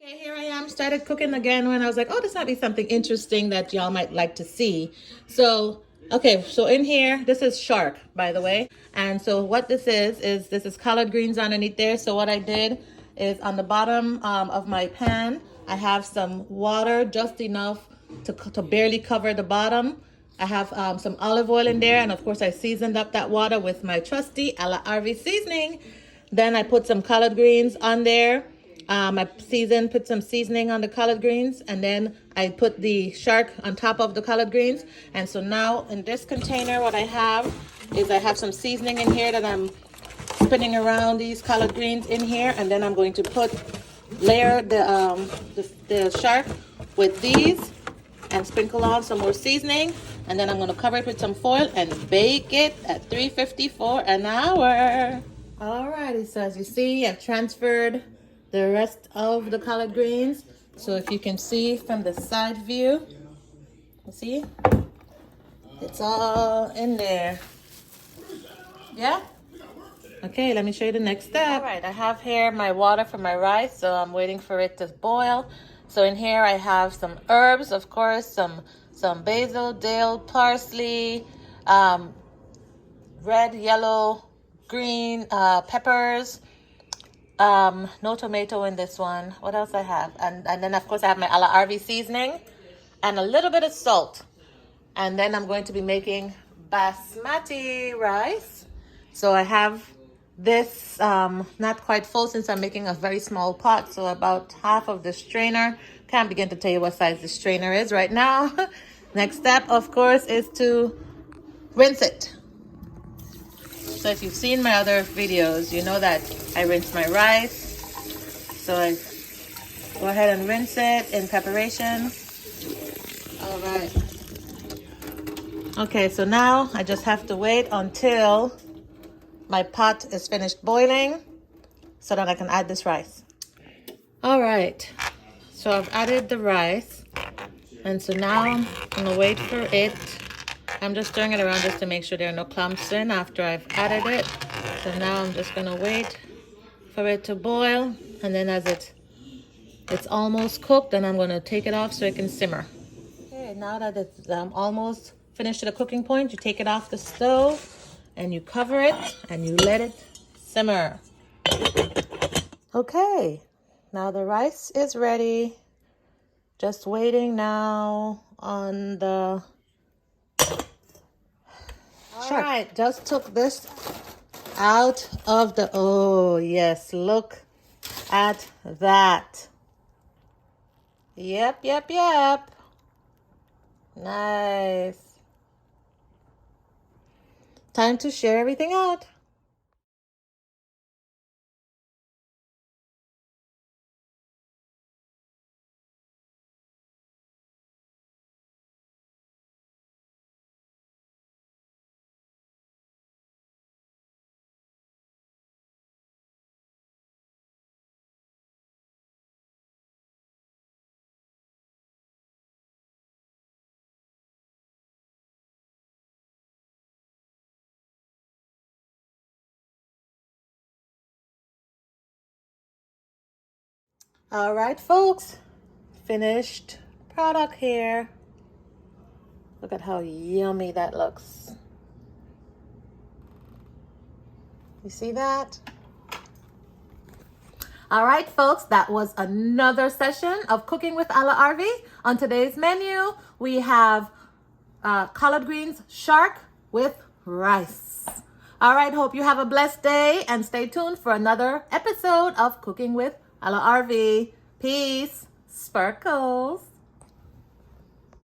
Okay, here I am, started cooking again when I was like, oh, this might be something interesting that y'all might like to see. So, okay, so in here, this is shark, by the way. And so what this is collard greens underneath there. So what I did is on the bottom of my pan, I have some water, just enough to barely cover the bottom. I have some olive oil in there, and of course I seasoned up that water with my trusty A La Arvy seasoning. Then I put some collard greens on there. Put some seasoning on the collard greens, and then I put the shark on top of the collard greens. And so now in this container, what I have is I have some seasoning in here that I'm spinning around these collard greens in here, and then I'm going to layer the shark with these and sprinkle on some more seasoning, and then I'm going to cover it with some foil and bake it at 350 for an hour. Alrighty, so as you see, I've transferred the rest of the collard greens. So if you can see from the side view, you see, it's all in there. Yeah? Okay, let me show you the next step. All right, I have here my water for my rice, so I'm waiting for it to boil. So in here I have some herbs, of course, some basil, dill, parsley, red, yellow, green peppers. No tomato in this one. What else I have? And then of course I have my A La Arvy seasoning and a little bit of salt. And then I'm going to be making Basmati rice. So I have this not quite full since I'm making a very small pot. So about half of the strainer. Can't begin to tell you what size the strainer is right now. Next step, of course, is to rinse it. So if you've seen my other videos, you know that I rinse my rice. So I go ahead and rinse it in preparation. All right. Okay, so now I just have to wait until my pot is finished boiling so that I can add this rice. All right, so I've added the rice. And so now I'm gonna wait for it. I'm just stirring it around just to make sure there are no clumps in after I've added it. So now I'm just gonna wait for it to boil, and then as it's almost cooked, then I'm gonna take it off so it can simmer. Okay, now that it's almost finished at the cooking point, you take it off the stove and you cover it and you let it simmer. Okay, now the rice is ready. Just waiting now on the shark. All right, just took this out of the, oh yes, look at that. Yep. Nice. Time to share everything out. All right, folks, finished product here. Look at how yummy that looks. You see that? All right, folks, that was another session of Cooking with A La Arvy. On today's menu, we have collard greens, shark with rice. All right, hope you have a blessed day and stay tuned for another episode of Cooking with A La Arvy. Peace, sparkles.